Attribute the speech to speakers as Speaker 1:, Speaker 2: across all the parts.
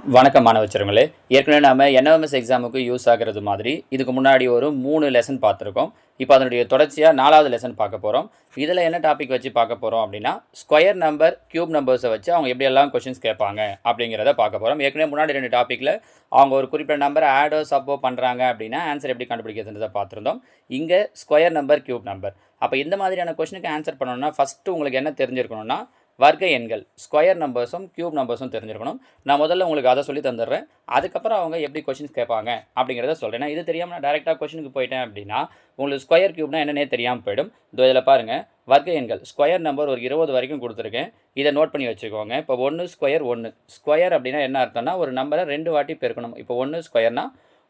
Speaker 1: வணக்கம் மாணவச்சர்களே. ஏற்கனவே நாம என்எம்எஸ் எக்ஸாமுக்கு யூஸ் ஆகிறது மாதிரி இதுக்கு முன்னாடி ஒரு 3 லெசன் பார்த்துருக்கோம். இப்போ அதனுடைய தொடர்ச்சியா 4வது லெசன் பார்க்க போறோம். இதில் என்ன டாபிக் வச்சு பார்க்க போறோம் அப்படின்னா, ஸ்கொயர் நம்பர், கியூப் நம்பர்ஸை வச்சு அவங்க எப்படியெல்லாம் கொஷின்ஸ் கேட்பாங்க அப்படிங்கிறத பார்க்க போறோம். ஏற்கனவே முன்னாடி 2 டாப்பிக்கில் அவங்க ஒரு குறிப்பிட்ட நம்பரை ஆடோ சப்போ பண்ணுறாங்க அப்படின்னா ஆன்சர் எப்படி கண்டுபிடிக்கிறதுன்றதை பார்த்துருந்தோம். இங்கே ஸ்கொயர் நம்பர், கியூப் நம்பர். அப்போ இந்த மாதிரியான கொஷனுக்கு ஆன்சர் பண்ணணும்னா ஃபஸ்ட்டு உங்களுக்கு என்ன தெரிஞ்சிருக்கணும்னா, வர்க்க எண்கள், ஸ்கொயர் நம்பர்ஸும் கியூப் நம்பர்ஸும் தெரிஞ்சிருக்கணும். நான் முதல்ல உங்களுக்கு அதை சொல்லி தந்துடுறேன். அதுக்கப்புறம் அவங்க எப்படி கொஷின்ஸ் கேட்பாங்க அப்படிங்கிறத சொல்கிறேன். இது தெரியாமல் நான் டேரெக்டாக கொஷனுக்கு போயிட்டேன் அப்படின்னா உங்களுக்கு ஸ்கொயர் கியூப்னா என்னன்னே தெரியாமல் போயிடும். இதில் பாருங்கள், வர்க்க எண்கள் ஸ்கொயர் நம்பர் ஒரு 20 வரைக்கும் கொடுத்துருக்கேன். இதை நோட் பண்ணி வச்சுக்கோங்க. இப்போ 1 ஸ்கொயர் 1 ஸ்கொயர் அப்படின்னா என்ன அர்த்தம்னா ஒரு நம்பரை 2 வாட்டி பெருக்கணும். இப்போ 1 ஸ்கொயர்னா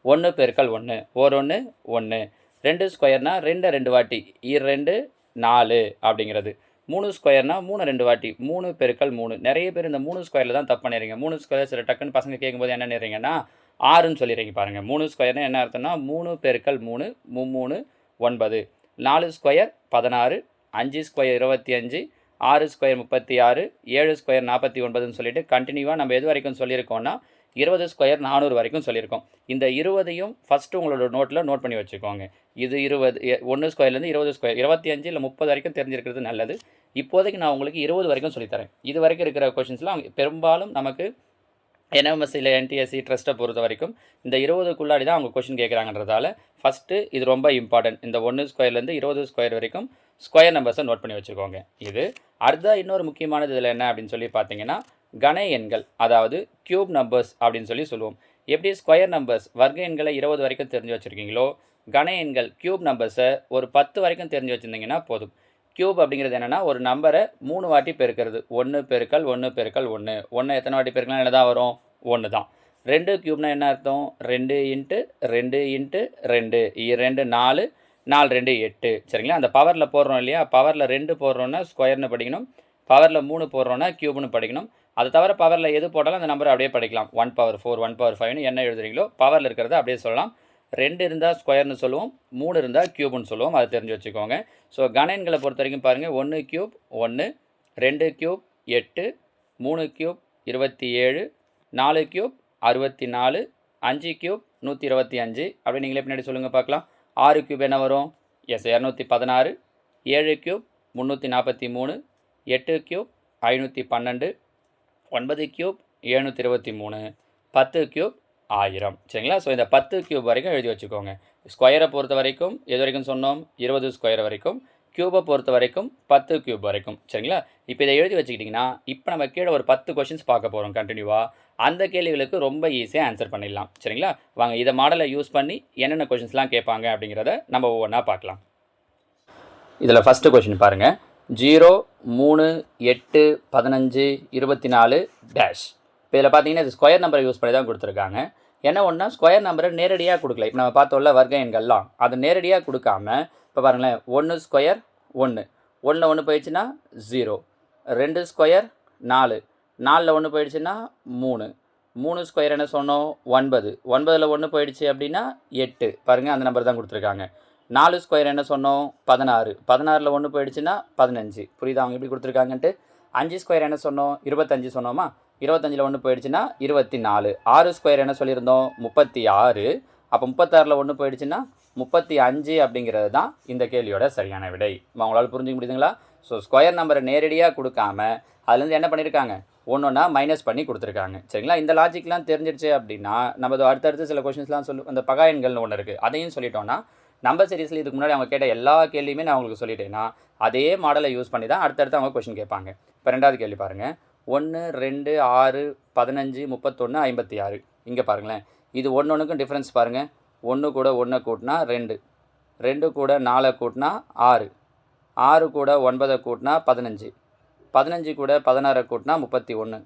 Speaker 1: 1 பெருக்கல் 1 ஒரு 1 1. 2 ஸ்கொயர்னா 2 வாட்டி 2 4 அப்படிங்கிறது. 3 ஸ்கொயர்னா 3 2 வாட்டி 3 பெருக்கல் 3. நிறைய பேர் இந்த 3 ஸ்கொயரில் தான் தப்பு பண்ணிடுறீங்க. 3 ஸ்கொயர் சில டக்குன்னு பசங்க கேட்கும்போது என்ன நினைக்கிறீங்கன்னா 6ன்னு சொல்லிடுறீங்க. பாருங்கள், 3 ஸ்கொயர்னா என்ன அர்த்தம்னா 3 பெருக்கல் 3 3 9. 4 ஸ்கொயர் 16, 5 ஸ்கொயர் 25, 6 ஸ்கொயர் 36, 7 ஸ்கொயர் 49ன்னு சொல்லிட்டு கண்டினியூவாக நம்ம எது வரைக்கும் சொல்லியிருக்கோம்னா 20 ஸ்கொயர் 400 வரைக்கும் சொல்லியிருக்கோம். இந்த 20ஐயும் ஃபஸ்ட்டு உங்களோட நோட்டில் நோட் பண்ணி வச்சுக்கோங்க. இது 20, 1 ஸ்கொயர்லேருந்து 20 ஸ்கொயர் 25 இல்லை 30 வரைக்கும் தெரிஞ்சிருக்கிறது நல்லது. இப்போதைக்கு நான் உங்களுக்கு 20 வரைக்கும் சொல்லித்தரேன். இது வரைக்கும் இருக்கிற கொஷின்ஸ்லாம் பெரும்பாலும் நமக்கு என்எம்எஸ் இல்லை என்டிஎஸ்சி ட்ரஸ்ட்டை பொறுத்த வரைக்கும் இந்த 20க்குள்ளாடி தான் அவங்க கொஷின் கேட்குறாங்கன்றதால ஃபஸ்ட்டு இது ரொம்ப இம்பார்ட்டன்ட். இந்த 1 ஸ்கொயர்லேருந்து 20 ஸ்கொயர் வரைக்கும் ஸ்கொயர் நம்பர்ஸை நோட் பண்ணி வச்சுக்கோங்க. இது அடுத்த இன்னொரு முக்கியமானது இதில் என்ன அப்படின்னு சொல்லி பார்த்தீங்கன்னா, கண எண்கள், அதாவது கியூப் நம்பர்ஸ் அப்படின்னு சொல்லி சொல்லுவோம். எப்படி ஸ்கொயர் நம்பர்ஸ் வர்க்க எண்களை 20 வரைக்கும் தெரிஞ்சு வச்சுருக்கீங்களோ, கண எண்கள் கியூப் நம்பர்ஸை ஒரு 10 வரைக்கும் தெரிஞ்சு வச்சுருந்தீங்கன்னா போதும். கியூப் அப்படிங்கிறது என்னென்னா ஒரு நம்பரை 3 வாட்டி பெருக்கிறது. 1 பெருக்கல் 1 பெருக்கல் 1. 1 எத்தனை வாட்டி பெருக்கலாம் என்ன தான் வரும்? 1 தான். 2 கியூப்னா என்ன அர்த்தம்? 2 இன்ட்டு 2 இன்ட்டு 2 2 4 4 2 8. சரிங்களா? அந்த பவரில் போடுறோம் இல்லையா? பவரில் 2 போடுறோன்னா ஸ்கொயர்னு படிக்கணும். பவரில் 3 போடுறோன்னா கியூப்னு படிக்கணும். அதை தவிர பவரில் எது போட்டாலும் அந்த நம்பரை அப்படியே படிக்கலாம். 1/4 1/5ன்னு என்ன எழுதுறீங்களோ பவரில் இருக்கிறத அப்படியே சொல்லலாம். 2 இருந்தால் ஸ்கொயர்னு சொல்லுவோம், 3 இருந்தால் கியூப்னு சொல்லுவோம். அதை தெரிஞ்சு வச்சுக்கோங்க. ஸோ கண எண்களை பொறுத்த வரைக்கும் பாருங்கள், 1 cube 1, 2 cube 8, 3 cube 27, 4 cube 64, 5 cube 125. அப்படி நீங்களே பின்னாடி சொல்லுங்கள் பார்க்கலாம். 6 கியூப் என்ன வரும்? Yes 216. 7 cube 343, 8 cube 512, 9 cube 723, 10 cube 1000. சரிங்களா? ஸோ இந்த 10 கியூப் வரைக்கும் எழுதி வச்சுக்கோங்க. ஸ்கொயரை பொறுத்த வரைக்கும் எது வரைக்கும் சொன்னோம்? 20 ஸ்கொயர் வரைக்கும். கியூபை பொறுத்த வரைக்கும் 10 கியூப் வரைக்கும். சரிங்களா? இப்போ இதை எழுதி வச்சுக்கிட்டிங்கன்னா இப்போ நம்ம கீழே ஒரு 10 கொஷின்ஸ் பார்க்க போகிறோம் கண்டினியூவாக. அந்த கேள்விகளுக்கு ரொம்ப ஈஸியாக ஆன்சர் பண்ணிடலாம். சரிங்களா? வாங்க இதை மாடலை யூஸ் பண்ணி என்னென்ன கொஷின்ஸ்லாம் கேட்பாங்க அப்படிங்கிறத நம்ம ஒவ்வொன்றா பார்க்கலாம். இதில் ஃபஸ்ட்டு கொஷின் பாருங்கள். 0 3 8 15 24 டேஷ். இப்போ இதில் பார்த்தீங்கன்னா இது ஸ்கொயர் நம்பரை யூஸ் பண்ணி தான் கொடுத்துருக்காங்க. என்ன ஒன்றா ஸ்கொயர் நம்பரை நேரடியாக கொடுக்கல. இப்போ நம்ம பார்த்தோம்ல வர்க்க எண்கள்லாம் அதை நேரடியாக கொடுக்காம இப்போ பாருங்களேன், 1 ஸ்கொயர் 1 1ல் 1 போயிடுச்சுன்னா 0, 2 ஸ்கொயர் 4 4ல் 1 போயிடுச்சுன்னா 3 3 ஸ்கொயர் என்ன சொன்னோம்? 9 9ல் 1 போயிடுச்சு அப்படின்னா 8. பாருங்கள், அந்த நம்பர் தான் கொடுத்துருக்காங்க. 4 ஸ்கொயர் என்ன சொன்னோம்? 16 16ல் 1 போயிடுச்சுன்னா 15. புரியுதா அவங்க எப்படி கொடுத்துருக்காங்கன்ட்டு? 5 ஸ்கொயர் என்ன சொன்னோம்? 25 சொன்னோமா? 25ல் 1 போயிடுச்சுன்னா 24. 6 ஸ்கொயர் என்ன சொல்லியிருந்தோம்? 36. அப்போ 36ல் 1 போயிடுச்சுன்னா 35 அப்படிங்கிறது தான் இந்த கேள்வியோட சரியான விடை. அவங்களால புரிஞ்சுக்க முடியுதுங்களா? ஸோ ஸ்கொயர் நம்பரை நேரடியாக கொடுக்காம அதுலேருந்து என்ன பண்ணியிருக்காங்க? ஒன்றா மைனஸ் பண்ணி கொடுத்துருக்காங்க. சரிங்களா? இந்த லாஜிக்லாம் தெரிஞ்சிருச்சு அப்படின்னா நம்ம அடுத்தடுத்து சில கொஷின்ஸ்லாம் அந்த பகா எண்கள்னு ஒன்று இருக்குது, அதையும் சொல்லிட்டோன்னா நம்பர் சீரிஸில் இதுக்கு முன்னாடி அவங்க கேட்ட எல்லா கேள்வியுமே நான் உங்களுக்கு சொல்லிட்டேன்னா அதே மாடலை யூஸ் பண்ணி தான் அடுத்தடுத்து அவங்க கொஷின் கேட்பாங்க. இப்போ 2வது கேள்வி பாருங்கள். 1 2 6 15 31 56. இங்கே பாருங்களேன், இது ஒன்றுக்கும் டிஃப்ரென்ஸ் பாருங்கள். 1 கூட 1 கூட்டினா 2, 2 கூட 4 கூட்டினா 6, 6 கூட 9 கூட்டினா 15, 15 கூட 16 கூட்டினா 31,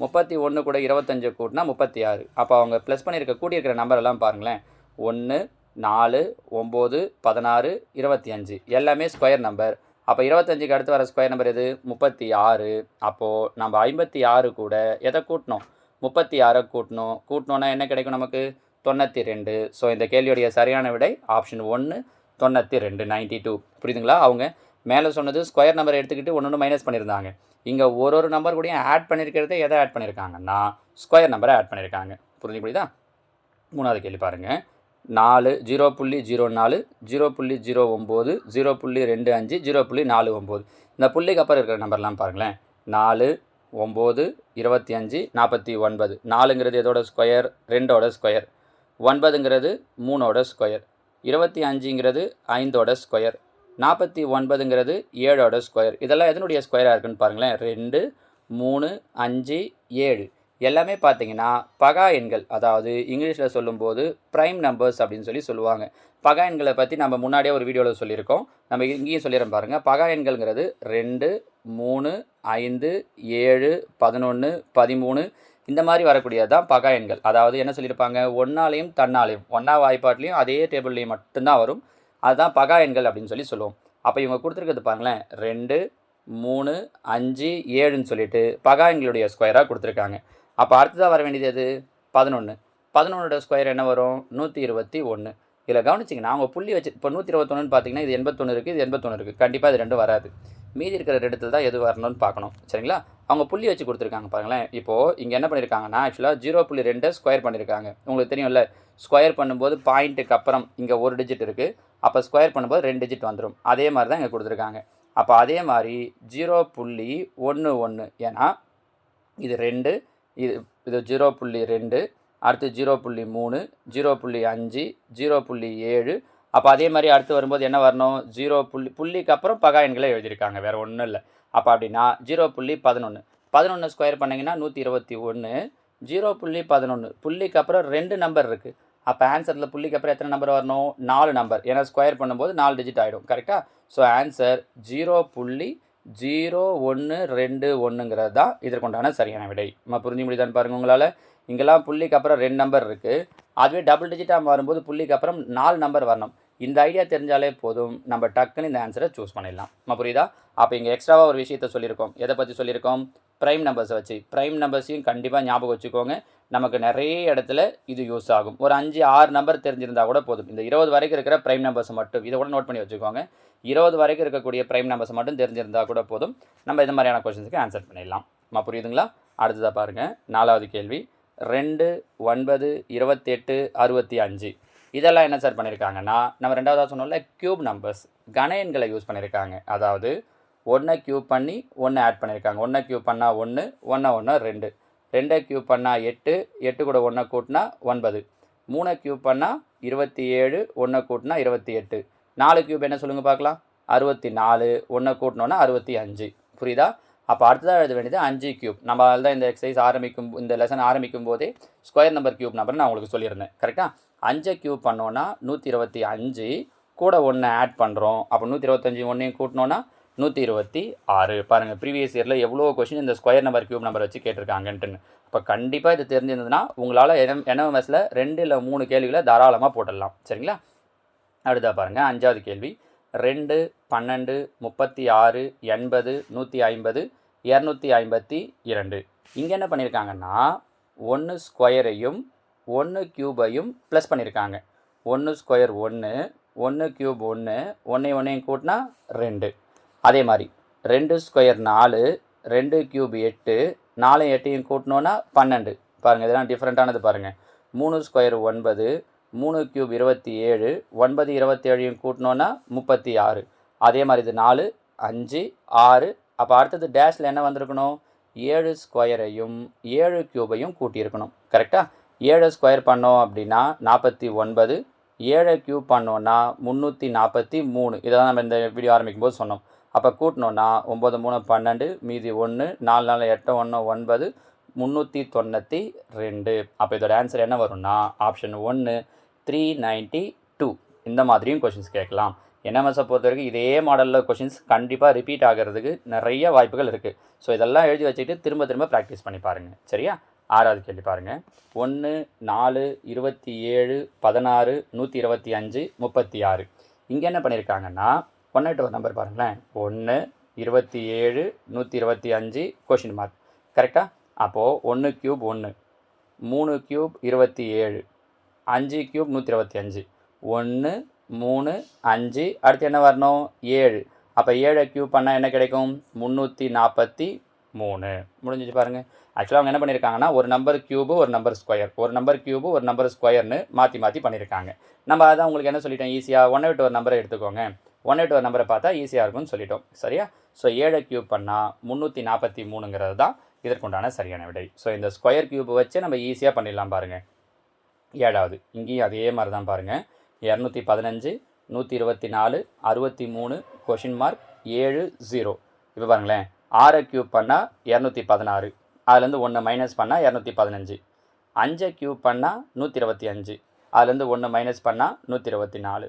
Speaker 1: 31 கூட 25 கூட்டினா 36. அப்போ அவங்க ப்ளஸ் பண்ணியிருக்க கூட்டியிருக்கிற நம்பரெல்லாம் பாருங்களேன். 1 4 9 16 25 எல்லாமே ஸ்கொயர் நம்பர். அப்போ 25க்கு அடுத்து வர ஸ்கொயர் நம்பர் எது? 36. அப்போது நம்ம 56 கூட எதை கூட்டணும்? 36 கூட்டணும். கூட்டினோன்னா என்ன கிடைக்கும் நமக்கு? 92. ஸோ இந்த கேள்வியுடைய சரியான விடை ஆப்ஷன் 1 92 92. புரியுதுங்களா? அவங்க மேலே சொன்னது ஸ்கொயர் நம்பர் எடுத்துக்கிட்டு ஒன்று மைனஸ் பண்ணியிருந்தாங்க. இங்கே ஒரு நம்பர் கூடயும் ஆட் பண்ணியிருக்கிறத எதை ஆட் பண்ணியிருக்காங்கன்னா ஸ்கொயர் நம்பரை ஆட் பண்ணியிருக்காங்க. புரியுதா? மூணாவது கேள்வி பாருங்கள். 4 0.04 0.09 0.25 0.49 இந்த புள்ளிக்கு அப்புறம் இருக்கிற நம்பர்லாம் பாருங்களேன். 4 9 25 49. 4ங்கிறது எதோட ஸ்கொயர்? 2ஓட ஸ்கொயர். 9ங்கிறது 3ஓட ஸ்கொயர். 25ங்கிறது 5ஓட ஸ்கொயர். 49ங்கிறது 7ஓட ஸ்கொயர். இதெல்லாம் எதனுடைய ஸ்கொயராக இருக்குன்னு பாருங்களேன். 2 3 5 7 எல்லாமே பார்த்தீங்கன்னா பகா எண்கள். அதாவது இங்கிலீஷில் சொல்லும்போது ப்ரைம் நம்பர்ஸ் அப்படின்னு சொல்லுவாங்க. பகா எண்களை பற்றி நம்ம முன்னாடியே ஒரு வீடியோவில் சொல்லியிருக்கோம். நம்ம இங்கேயும் சொல்லிடுறோம் பாருங்கள். பகா எண்கள்ங்கிறது 2 3 5 7 11 13 இந்த மாதிரி வரக்கூடியது தான் பகா எண்கள். அதாவது என்ன சொல்லியிருப்பாங்க? ஒன்றாலையும் தன்னாலையும் ஒன்றா வாய்ப்பாட்லேயும் அதே டேபிள்லேயும் மட்டும்தான் வரும். அதுதான் பகா எண்கள் அப்படின்னு சொல்லுவோம். அப்போ இவங்க கொடுத்துருக்கிறது பாருங்களேன். 2 3 5 7ன்னு சொல்லிட்டு பகா எண்களுடைய ஸ்கொயராக கொடுத்துருக்காங்க. அப்போ அடுத்ததாக வர வேண்டியது எது? 11. 11ஓட ஸ்கொயர் என்ன வரும்? 121. இதில் கவனிச்சிங்கன்னா அவங்க புள்ளி வச்சு இப்போ 121ன்னு பார்த்தீங்கன்னா இது 81 இருக்குது, இது 81 இருக்குது. கண்டிப்பாக இது ரெண்டும் வராது. மீதி இருக்கிற இடத்துல தான் எது வரணும்னு பார்க்கணும். சரிங்களா? அவங்க புள்ளி வச்சு கொடுத்துருக்காங்க பாருங்களேன். இப்போது இங்கே என்ன பண்ணியிருக்காங்கன்னா ஆக்சுவலாக 0.2 ஸ்கொயர் பண்ணியிருக்காங்க. உங்களுக்கு தெரியும்ல, ஸ்கொயர் பண்ணும்போது பாயிண்ட்டுக்கு அப்புறம் இங்கே ஒரு டிஜிட் இருக்குது. அப்போ ஸ்கொயர் பண்ணும்போது 2 டிஜிட் வந்துடும். அதே மாதிரி தான் இங்கே கொடுத்துருக்காங்க. அப்போ அதே மாதிரி 0.11 ஏன்னா இது 2 இது 0.2 அடுத்து 0.3 0.5 0.7. அப்போ அதே மாதிரி அடுத்து வரும்போது என்ன வரணும்? புள்ளிக்கு அப்புறம் பகா எண்களை எழுதியிருக்காங்க, வேறு ஒன்றும் இல்லை. அப்போ அப்படின்னா 0.11 11 ஸ்கொயர் பண்ணிங்கன்னா 121. 0.11 புள்ளிக்கு அப்புறம் 2 நம்பர் இருக்குது. அப்போ ஆன்சரில் புள்ளிக்கு அப்புறம் எத்தனை நம்பர் வரணும்? 4 நம்பர். ஏன்னா ஸ்கொயர் பண்ணும்போது 4 டிஜிட் ஆகிடும். கரெக்டாக? ஸோ ஆன்சர் 0.0121 தான் இதற்குண்டான சரியான விடை. நம்ம புரிஞ்சு முடியுதான்னு பாருங்கள் உங்களால். இங்கெல்லாம் புள்ளிக்கு அப்புறம் 2 நம்பர் இருக்குது. அதுவே டபுள் டிஜிட்டாக மாறும்போது புள்ளிக்கு அப்புறம் 4 நம்பர் வரணும். இந்த ஐடியா தெரிஞ்சாலே போதும், நம்ம டக்குன்னு இந்த ஆன்சரை சூஸ் பண்ணிடலாம். நம்ம புரியுதா? அப்போ இங்கே எக்ஸ்ட்ராவாக ஒரு விஷயத்தை சொல்லியிருக்கோம். எதை பற்றி சொல்லியிருக்கோம்? ப்ரைம் நம்பர்ஸை வச்சு. ப்ரைம் நம்பர்ஸையும் கண்டிப்பாக ஞாபகம் வச்சுக்கோங்க. நமக்கு நிறைய இடத்துல இது யூஸ் ஆகும். ஒரு 5 6 நம்பர் தெரிஞ்சிருந்தால் கூட போதும். இந்த 20 வரைக்கும் இருக்கிற ப்ரைம் நம்பர்ஸை மட்டும் இதை கூட நோட் பண்ணி வச்சுக்கோங்க. 20 வரைக்கும் இருக்கக்கூடிய ப்ரைம் நம்பர்ஸை மட்டும் தெரிஞ்சிருந்தால் கூட போதும். நம்ம இந்த மாதிரியான கொஸ்டின்ஸுக்கு ஆன்சர் பண்ணிடலாம். நம்ம புரியுதுங்களா? அடுத்ததாக பாருங்கள். 4வது கேள்வி. 2 9 28 65 இதெல்லாம் என்ன சார் பண்ணியிருக்காங்கன்னா, நம்ம 2வதாக சொன்னோம்ல க்யூப் நம்பர்ஸ், கன எண்களை யூஸ் பண்ணியிருக்காங்க. அதாவது 1 க்யூப் பண்ணி 1 ஆட் பண்ணியிருக்காங்க. 1 க்யூப் பண்ணால் 1 1 1 2 2 க்யூப் பண்ணால் 8 8 கூட 1 கூட்டினா 9 3 க்யூப் பண்ணால் 27 1 கூட்டினா 28 4 க்யூப் என்ன சொல்லுங்கள் பார்க்கலாம்? 64 1 கூட்டினோன்னா 65. புரியுதா? அப்போ அடுத்ததாக எழுத வேண்டியது 5 க்யூப். நம்ம தான் இந்த எக்ஸசைஸ் இந்த லெசன் ஆரம்பிக்கும் போதே ஸ்கொயர் நம்பர் க்யூப் நம்பர் நான் உங்களுக்கு சொல்லியிருந்தேன். கரெக்டாக? 5 க்யூப் பண்ணோன்னா 125 கூட 1 ஆட் பண்ணுறோம். அப்போ 125 1 கூட்டினோன்னா 126. பாருங்கள், ப்ரீவியஸ் இயரில் எவ்வளோ கொஷின் இந்த ஸ்கொயர் நம்பர் க்யூப் நம்பர் வச்சு கேட்டிருக்காங்கன்ட்டுன்னு. அப்போ கண்டிப்பாக இது தெரிஞ்சிருந்ததுன்னா உங்களால் என்எம்எஸில் 2 இல்லை 3 கேள்விகளை தாராளமாக போட்டுடலாம். சரிங்களா? அடுத்தா பாருங்கள். 5வது கேள்வி. 2 12 36 80 150 252. இங்கே என்ன பண்ணியிருக்காங்கன்னா 1 ஸ்கொயரையும் 1 க்யூபையும் ப்ளஸ் பண்ணியிருக்காங்க. 1 ஸ்கொயர் 1 1 க்யூப் 1 1 கூட்டினா 2. அதே மாதிரி 2 ஸ்கொயர் 4 2 க்யூப் 8 4 8 கூட்டினோன்னா 12. பாருங்கள், இதெல்லாம் டிஃப்ரெண்ட்டானது பாருங்கள். 3 ஸ்கொயர் 9 3 க்யூப் 27 9 27 கூட்டினோன்னா 36. அதே மாதிரி இது 4 5 6. அப்போ அடுத்தது டேஷில் என்ன வந்திருக்கணும்? 7 ஸ்கொயரையும் 7 க்யூபையும் கூட்டியிருக்கணும். கரெக்டாக? 7 ஸ்கொயர் பண்ணோம் அப்படின்னா 49. 7 க்யூப் பண்ணோன்னா 343. இதை தான் நம்ம இந்த வீடியோ ஆரம்பிக்கும் போது சொன்னோம். அப்போ கூட்டினோன்னா 9 3 12 மீதி 1 4 4 8 1 9 392. அப்போ இதோட ஆன்சர் என்ன வரும்னா ஆப்ஷன் 1 392. இந்த மாதிரியும் கொஷின்ஸ் கேட்கலாம். என்எம்எஸை பொறுத்த வரைக்கும் இதே மாடலில் கொஷின்ஸ் கண்டிப்பாக ரிப்பீட் ஆகிறதுக்கு நிறைய வாய்ப்புகள் இருக்குது. ஸோ இதெல்லாம் எழுதி வச்சுக்கிட்டு திரும்ப திரும்ப ப்ராக்டிஸ் பண்ணி பாருங்கள். சரியா? 6வது கேள்வி பாருங்கள். 1 4 27 16 125 36. இங்கே என்ன பண்ணியிருக்காங்கன்னா 1 ஒரு நம்பர் பாருங்களேன். 1 27 125 கொஷின் மார்க். கரெக்டாக? அப்போது 1 க்யூப் 1 3 க்யூப் 27 5 க்யூப் 125 1 3 5 அடுத்து என்ன வரணும்? 7. அப்போ 7 க்யூப் பண்ணால் என்ன கிடைக்கும்? 343. 3 முடிஞ்சிச்சு பாருங்கள். ஆக்சுவலாக அவங்க என்ன பண்ணியிருக்காங்கன்னா ஒரு நம்பர் க்யூபு ஒரு நம்பர் ஸ்கொயர், ஒரு நம்பர் க்யூபு ஒரு நம்பர் ஸ்கொயர்னு மாற்றி மாற்றி பண்ணியிருக்காங்க. நம்ம அதான் உங்களுக்கு என்ன சொல்லிட்டோம், ஈஸியாக 1 விட்டு ஒரு நம்பரை எடுத்துக்கோங்க, 1 விட்டு ஒரு நம்பரை பார்த்தா ஈஸியாக இருக்கும்னு சொல்லிட்டோம். சரியா? ஸோ 7 க்யூப் பண்ணால் 343ங்கிறது தான் இதற்குண்டான சரியான விடை. ஸோ இந்த ஸ்கொயர் க்யூப் வச்சு நம்ம ஈஸியாக பண்ணிடலாம் பாருங்கள். 7வது இங்கேயும் அதே மாதிரி தான் பாருங்கள். 215 124 63 கொஷின் மார்க் 7 0. இப்போ பாருங்களேன், 6 க்யூப் பண்ணால் 216, அதுலேருந்து 1 மைனஸ் பண்ணால் 215. 5 க்யூப் பண்ணால் 125, அதுலேருந்து 1 மைனஸ் பண்ணால் 124.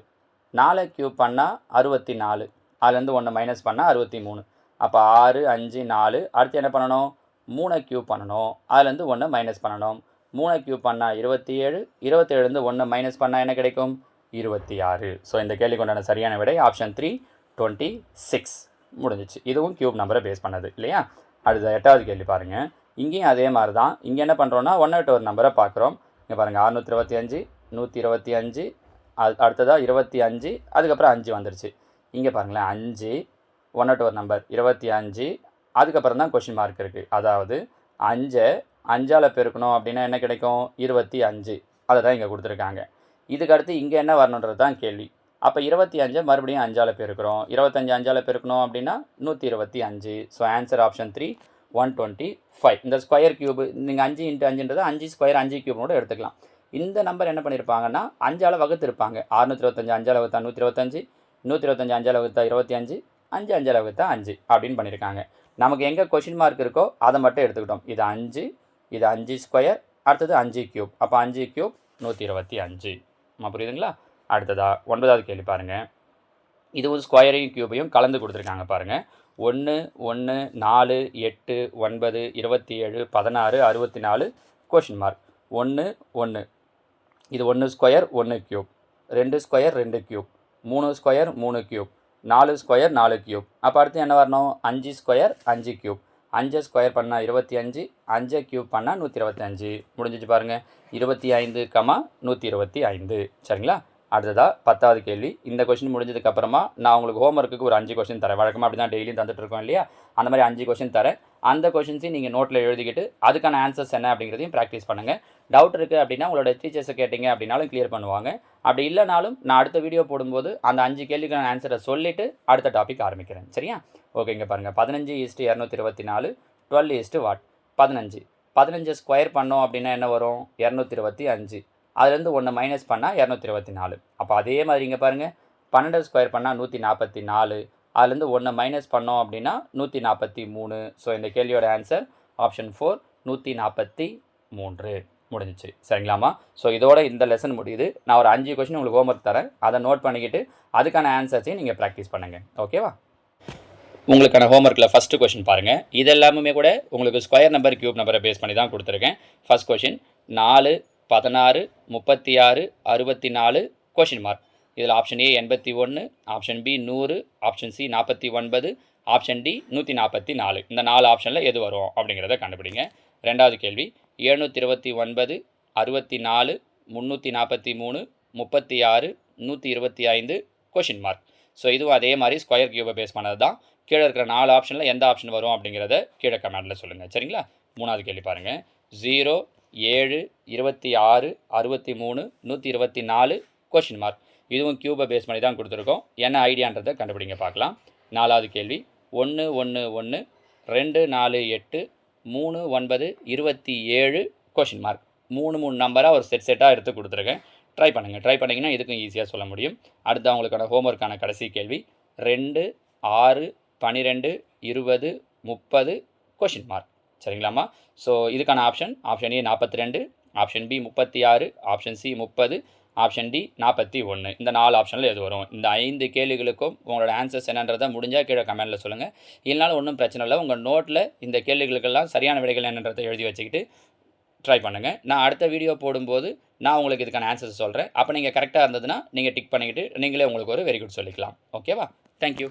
Speaker 1: 4 க்யூப் பண்ணால் 64, அதுலேருந்து 1 மைனஸ் பண்ணால் 63. அப்போ 6 5 4. அடுத்து என்ன பண்ணணும், 3 க்யூப் பண்ணணும், அதுலேருந்து 1 மைனஸ் பண்ணணும். 3 க்யூப் பண்ணால் 27, 27லேருந்து 1 மைனஸ் பண்ணால் என்ன கிடைக்கும், 26. ஸோ இந்த கேள்விக்கு உண்டான சரியான விடை ஆப்ஷன் 3 26 முடிஞ்சிச்சு. இதுவும் க்யூப் நம்பரை பேஸ் பண்ணது இல்லையா? அடுத்த 8வது கேள்வி பாருங்கள். இங்கேயும் அதே மாதிரி தான். இங்கே என்ன பண்ணுறோன்னா 1 விட்டு ஒரு நம்பரை பார்க்குறோம். இங்கே பாருங்கள் 625 125, அடுத்ததாக 25, அதுக்கப்புறம் 5 வந்துருச்சு. இங்கே பாருங்களேன் 5 1 விட்டு ஒரு நம்பர் 25, அதுக்கப்புறம் தான் கொஷின் மார்க் இருக்குது. அதாவது 5 5ஆல் பெருக்கணும் அப்படின்னா என்ன கிடைக்கும், 25. அதை தான் இங்கே கொடுத்துருக்காங்க. இதுக்கு அடுத்து இங்கே என்ன வரணுன்றது தான் கேள்வி. அப்போ 25 மறுபடியும் 5ஆல் பெருக்கிறோம், 25 5ஆல் பெருக்கணும் அப்படின்னா 125. So answer option 3 125. இந்த ஸ்கொயர் க்யூப் நீங்கள் 5 × 5ன்றது 5 ஸ்கொயர் 5 க்யூப் கூட எடுத்துக்கலாம். இந்த நம்பர் என்ன பண்ணியிருப்பாங்கன்னா 5ஆல் வகுத்திருப்பாங்க. 625 5ஆல் வகுத்தா 125, 125 5ஆல் வகுத்தா 25, 5 5ஆல் வகுத்தா 5 அப்படின்னு பண்ணியிருக்காங்க. நமக்கு எங்கே கொஷின் மார்க் இருக்கோ அதை மட்டும் எடுத்துக்கிட்டோம். இது 5, இது 5 ஸ்கொயர், அடுத்தது 5 க்யூப். அப்போ 5 க்யூப் 125. புரியுதுங்களா? அடுத்ததாக 9வது கேள்வி பாருங்கள். இதுவும் ஸ்கொயரையும் க்யூபையும் கலந்து கொடுத்துருக்காங்க பாருங்கள். 1 1 4 8 9 27 16 64 கொஷின் மார்க். 1 1 இது 1 square 1 cube, 2 square 2 cube, 3 square 3 cube, 4 square 4 cube. அப்போ அடுத்து என்ன வரணும், 5 ஸ்கொயர் 5 க்யூப். 5 ஸ்கொயர் பண்ணால் 25, 5 க்யூப் பண்ணால் 125. முடிஞ்சிச்சு பாருங்கள். 25, 125. சரிங்களா? அடுத்ததாக 10வது கேள்வி. இந்த கொஷின் முடிஞ்சதுக்கப்புறமா நான் உங்களுக்கு ஹோம்ஒர்க்குக்கு ஒரு 5 கொஷின் தரேன். வழக்கமாக அப்படி தான் டெய்லியும் தந்துட்டுருக்கோம் இல்லையா? அந்த மாதிரி 5 கொஷின் தரேன். அந்த கொஷின்ஸையும் நீங்கள் நோட்டில் எழுதிக்கிட்டு அதுக்கான ஆன்சர்ஸ் என்ன அப்படிங்கிறதையும் ப்ராக்டிஸ் பண்ணுங்கள். டவுட் இருக்குது அப்படின்னா உங்களோட டீச்சர்ஸை கேட்டிங்க அப்படின்னாலும் கிளியர் பண்ணுவாங்க. அப்படி இல்லைனாலும் நான் அடுத்த வீடியோ போடும்போது அந்த 5 கேள்விக்கான ஆன்சரை சொல்லிவிட்டு அடுத்த டாபிக் ஆரம்பிக்கிறேன். சரியா? ஓகே. இங்கே பாருங்கள் 15:224 12 வாட் 15. 15 ஸ்கொயர் பண்ணோம் அப்படின்னா என்ன வரும், 225. அதுலேருந்து 1 மைனஸ் பண்ணால் 224. அப்போ அதே மாதிரி இங்கே பாருங்கள் 12 ஸ்கொயர் பண்ணால் 144, அதுலேருந்து 1 மைனஸ் பண்ணோம் அப்படின்னா 143. ஸோ இந்த கேள்வியோட ஆன்சர் ஆப்ஷன் 4 143 முடிஞ்சிச்சு. சரிங்களாமா? ஸோ இதோட இந்த லெசன் முடியுது. நான் ஒரு 5 கொஷின் உங்களுக்கு ஹோம்ஒர்க் தரேன். அதை நோட் பண்ணிக்கிட்டு அதுக்கான ஆன்சர்ஸையும் நீங்கள் ப்ராக்டிஸ் பண்ணுங்கள். ஓகேவா? உங்களுக்கான ஹோம்ஒர்க்கில் ஃபஸ்ட்டு கொஷின் பாருங்கள். இது எல்லாமே கூட உங்களுக்கு ஸ்கொயர் நம்பர் க்யூப் நம்பரை பேஸ் பண்ணி தான் கொடுத்துருக்கேன். First question 4 16 36 64 question mark. இதில் option A 81, option B 100, option C 49, option D 144. இந்த 4 ஆப்ஷனில் எது வரும் அப்படிங்கிறத கண்டுபிடிங்க. ரெண்டாவது கேள்வி 729 64 343 36 125 கொஷின் மார்க். ஸோ இதுவும் அதே மாதிரி ஸ்கொயர் க்யூபை பேஸ் பண்ணது தான். கீழே இருக்கிற 4 ஆப்ஷனில் எந்த ஆப்ஷன் வரும் அப்படிங்கிறத கீழே கமெண்டில் சொல்லுங்கள். சரிங்களா? மூணாவது கேள்வி பாருங்கள். 0 7 26 63 124 கொஷின் மார்க். இதுவும் க்யூபை பேஸ் பண்ணி தான் கொடுத்துருக்கோம். என்ன ஐடியான்றதை கண்டுபிடிங்க பார்க்கலாம். நாலாவது கேள்வி 1 1 1 2 4 8 3 9 27 கொஷின் மார்க். 3 நம்பராக ஒரு செட்டாக எடுத்து கொடுத்துருக்கேன். ட்ரை பண்ணிங்கன்னா இதுக்கும் ஈஸியாக சொல்ல முடியும். அடுத்து அவங்களுக்கான ஹோம்ஒர்க்கான கடைசி கேள்வி 2 6 12 20 30 கொஷின் மார்க். சரிங்களாம்மா? ஸோ இதுக்கான option A 42, option B 36, option C 30, option D 41. இந்த 4 ஆப்ஷனில் எது வரும்? இந்த 5 கேள்விகளுக்கும் உங்களோட ஆன்சர்ஸ் என்னன்றதை முடிஞ்சால் கீழே கமெண்டில் சொல்லுங்கள். இல்லைனாலும் ஒன்றும் பிரச்சனை இல்லை. உங்கள் நோட்டில் இந்த கேள்விகளுக்கெல்லாம் சரியான விடைகள் என்னன்றதை எழுதி வச்சுக்கிட்டு ட்ரை பண்ணுங்கள். நான் அடுத்த வீடியோ போடும்போது நான் உங்களுக்கு இதுக்கான ஆன்சர்ஸ் சொல்கிறேன். அப்போ நீங்கள் கரெக்டாக இருந்ததுன்னா நீங்கள் டிக் பண்ணிக்கிட்டு நீங்களே உங்களுக்கு ஒரு வெரி குட் சொல்லிக்கலாம். ஓகேவா? தேங்க்யூ.